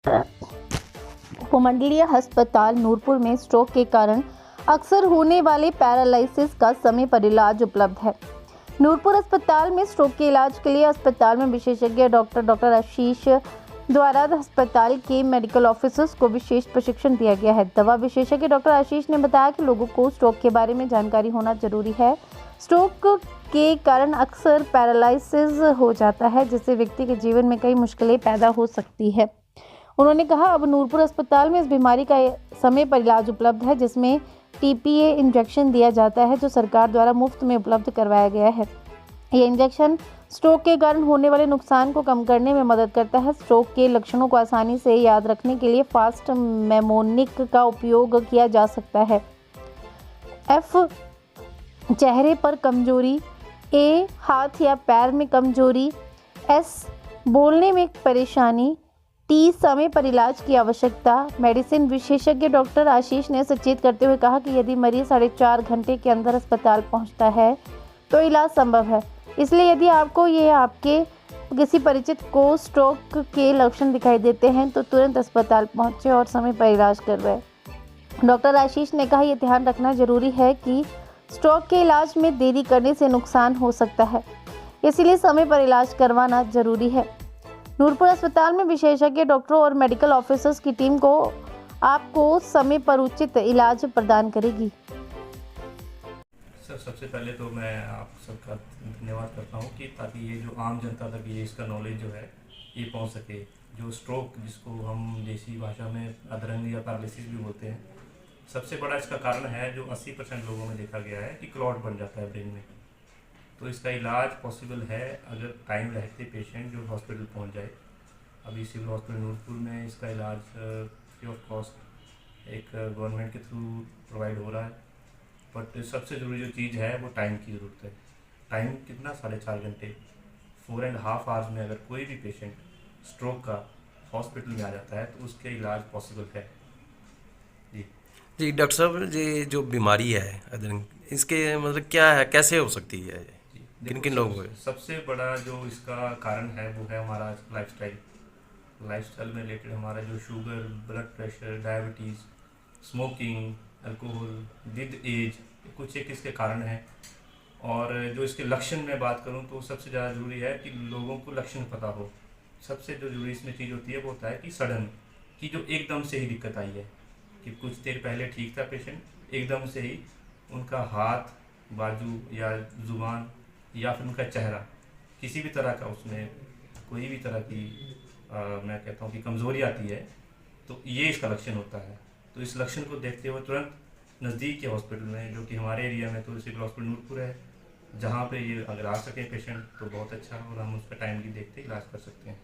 उपमंडलीय अस्पताल नूरपुर में स्ट्रोक के कारण अक्सर होने वाले पैरालिसिस का समय पर इलाज उपलब्ध है। नूरपुर अस्पताल में स्ट्रोक के इलाज के लिए अस्पताल में विशेषज्ञ डॉक्टर आशीष द्वारा अस्पताल के मेडिकल ऑफिसर्स को विशेष प्रशिक्षण दिया गया है। दवा विशेषज्ञ डॉक्टर आशीष ने बताया कि लोगों को स्ट्रोक के बारे में जानकारी होना जरूरी है। स्ट्रोक के कारण अक्सर पैरालिसिस हो जाता है, जिससे व्यक्ति के जीवन में कई मुश्किलें पैदा हो सकती है। उन्होंने कहा, अब नूरपुर अस्पताल में इस बीमारी का समय पर इलाज उपलब्ध है, जिसमें टीपीए इंजेक्शन दिया जाता है, जो सरकार द्वारा मुफ्त में उपलब्ध करवाया गया है। ये इंजेक्शन स्ट्रोक के कारण होने वाले नुकसान को कम करने में मदद करता है। स्ट्रोक के लक्षणों को आसानी से याद रखने के लिए फास्ट मेमोनिक का उपयोग किया जा सकता है। एफ, चेहरे पर कमजोरी। ए, हाथ या पैर में कमजोरी। एस, बोलने में परेशानी। टी, समय पर इलाज की आवश्यकता। मेडिसिन विशेषज्ञ डॉक्टर आशीष ने सचेत करते हुए कहा कि यदि मरीज 4.5 घंटे के अंदर अस्पताल पहुंचता है तो इलाज संभव है। इसलिए यदि आपको आपके किसी परिचित को स्ट्रोक के लक्षण दिखाई देते हैं तो तुरंत अस्पताल पहुंचे और समय पर इलाज करवाएं। डॉक्टर आशीष ने कहा, यह ध्यान रखना जरूरी है कि स्ट्रोक के इलाज में देरी करने से नुकसान हो सकता है, इसलिए समय पर इलाज करवाना जरूरी है। नूरपुर अस्पताल में विशेषज्ञ डॉक्टरों और मेडिकल ऑफिसर्स की टीम को आपको समय पर उचित इलाज प्रदान करेगी। सर, सबसे पहले तो मैं आप सबका धन्यवाद करता हूं कि ताकि ये जो आम जनता तक ये इसका नॉलेज जो है ये पहुंच सके। जो स्ट्रोक, जिसको हम देसी भाषा में अधरंग या पैरालिसिस भी बोलते हैं, सबसे बड़ा इसका कारण है जो 80% लोगों में देखा गया है कि क्लॉट बन जाता है ब्रेन में। तो इसका इलाज पॉसिबल है अगर टाइम रहते पेशेंट जो हॉस्पिटल पहुंच जाए। अभी सिविल हॉस्पिटल नूरपुर में इसका इलाज फ्री ऑफ कॉस्ट एक गवर्नमेंट के थ्रू प्रोवाइड हो रहा है। बट सबसे ज़रूरी जो चीज़ है वो टाइम की ज़रूरत है। टाइम कितना? 4.5 घंटे। 4.5 आवर्स में अगर कोई भी पेशेंट स्ट्रोक का हॉस्पिटल में आ जाता है तो उसके इलाज पॉसिबल है। जी डॉक्टर साहब, ये जो बीमारी है अधरंग, इसके मतलब क्या है, कैसे हो सकती है, किन किन लोगों को? सबसे बड़ा जो इसका कारण है वो है हमारा लाइफस्टाइल में रिलेटेड। हमारा जो sugar, blood pressure, diabetes, smoking, alcohol with age, कुछ एक इसके कारण हैं। और जो इसके लक्षण में बात करूं तो सबसे ज़्यादा ज़रूरी है कि लोगों को लक्षण पता हो। सबसे जो ज़रूरी इसमें चीज़ होती है वो होता है कि सडन, कि जो एकदम से ही दिक्कत आई है, कि कुछ देर पहले ठीक था पेशेंट, एकदम से ही उनका हाथ, बाजू या जुबान या फिर उनका चेहरा, किसी भी तरह का उसमें कोई भी तरह की मैं कहता हूँ कि कमज़ोरी आती है, तो ये इसका लक्षण होता है। तो इस लक्षण को देखते हुए तुरंत नज़दीक के हॉस्पिटल में, जो कि हमारे एरिया में तो सिविल हॉस्पिटल नूरपुर है, जहाँ पे ये अगर आ सके पेशेंट तो बहुत अच्छा, और हम उसका टाइमली देखते इलाज कर सकते हैं।